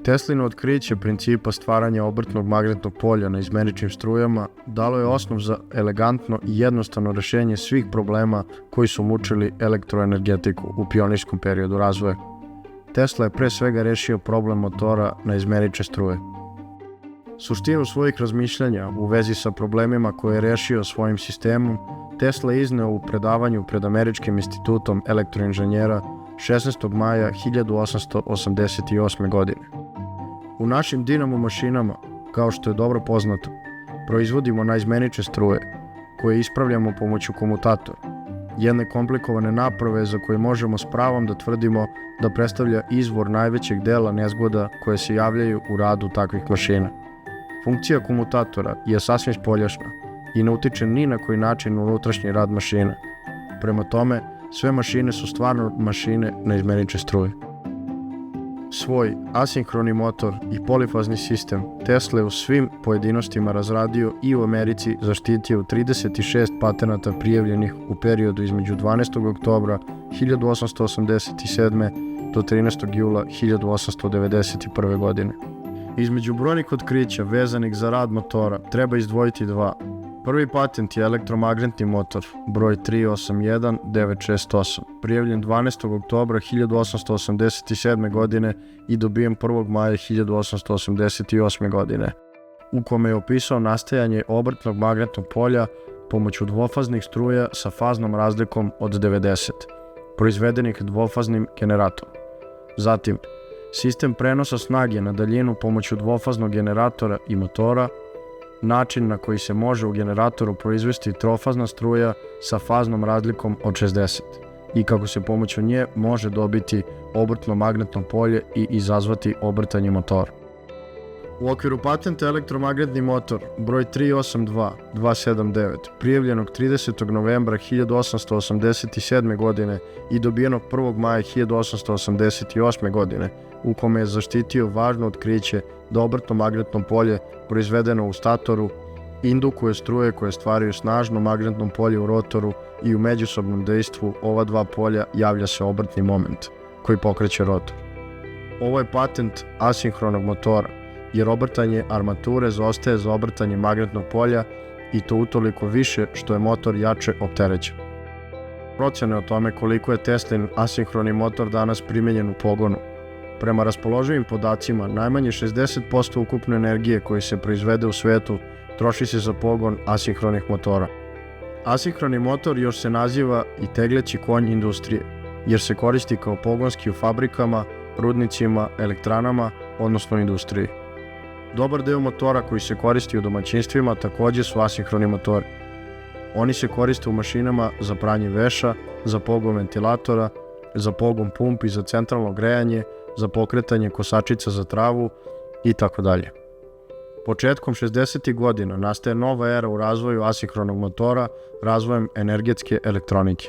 Teslino otkriće principa stvaranja obrtnog magnetnog polja na izmeničnim strujama dalo je osnov za elegantno i jednostavno rešenje svih problema koji su mučili elektroenergetiku u pionirskom periodu razvoja. Tesla je pre svega rešio problem motora na izmenične struje. Suštinu svojih razmišljanja u vezi sa problemima koje je rešio svojim sistemom, Tesla je izneo u predavanju pred Američkim institutom elektroinženjera 16. maja 1888. godine. U našim dinamo mašinama, kao što je dobro poznato, proizvodimo naizmenične struje, koje ispravljamo pomoću komutatora, jedne komplikovane naprave za koje možemo s pravom da tvrdimo da predstavlja izvor najvećeg dela nezgoda koje se javljaju u radu takvih mašina. Funkcija komutatora je sasvim spoljašna i ne utiče ni na koji način u unutrašnji rad mašina. Prema tome, sve mašine su stvarno mašine na izmenične struje. Svoj asinhroni motor i polifazni sistem Tesla je u svim pojedinostima razradio i u Americi zaštitio 36 patenata prijavljenih u periodu između 12. oktobra 1887. do 13. jula 1891. godine. Između brojnih otkrića vezanih za rad motora treba izdvojiti dva. Prvi patent je elektromagnetni motor, broj 381968, prijavljen 12. oktobra 1887. godine i dobijen 1. maja 1888. godine, u kome je opisao nastajanje obrtnog magnetnog polja pomoću dvofaznih struja sa faznom razlikom od 90, proizvedenih dvofaznim generatorom. Zatim, sistem prenosa snage na daljinu pomoću dvofaznog generatora i motora, način na koji se može u generatoru proizvesti trofazna struja sa faznom razlikom od 60 i kako se pomoću nje može dobiti obrtno magnetno polje i izazvati obrtanje motora. U okviru patenta elektromagnetni motor broj 382279, prijavljenog 30. novembra 1887. godine i dobijenog 1. maja 1888. godine, u kome je zaštitio važno otkriće da obrtno magnetno polje proizvedeno u statoru indukuje struje koje stvaraju snažno magnetno polje u rotoru i u međusobnom dejstvu ova dva polja javlja se obrtni moment koji pokreće rotor. Ovo je patent asinhronog motora, jer obrtanje armature zaostaje za obrtanje magnetnog polja i to utoliko više što je motor jače opterećen. Procene o tome koliko je Teslin asinhroni motor danas primenjen u pogonu. Prema raspoloživim podacima, najmanje 60% ukupne energije koje se proizvede u svetu troši se za pogon asinhronih motora. Asinhroni motor još se naziva i tegleći konj industrije, jer se koristi kao pogonski u fabrikama, rudnicima, elektranama, odnosno industriji. Dobar deo motora koji se koristi u domaćinstvima takođe su asinhroni motori. Oni se koriste u mašinama za pranje veša, za pogon ventilatora, za pogon pumpi, za centralno grejanje, za pokretanje kosačica za travu itd. Početkom 60. godina nastaje nova era u razvoju asinhronog motora razvojem energetske elektronike.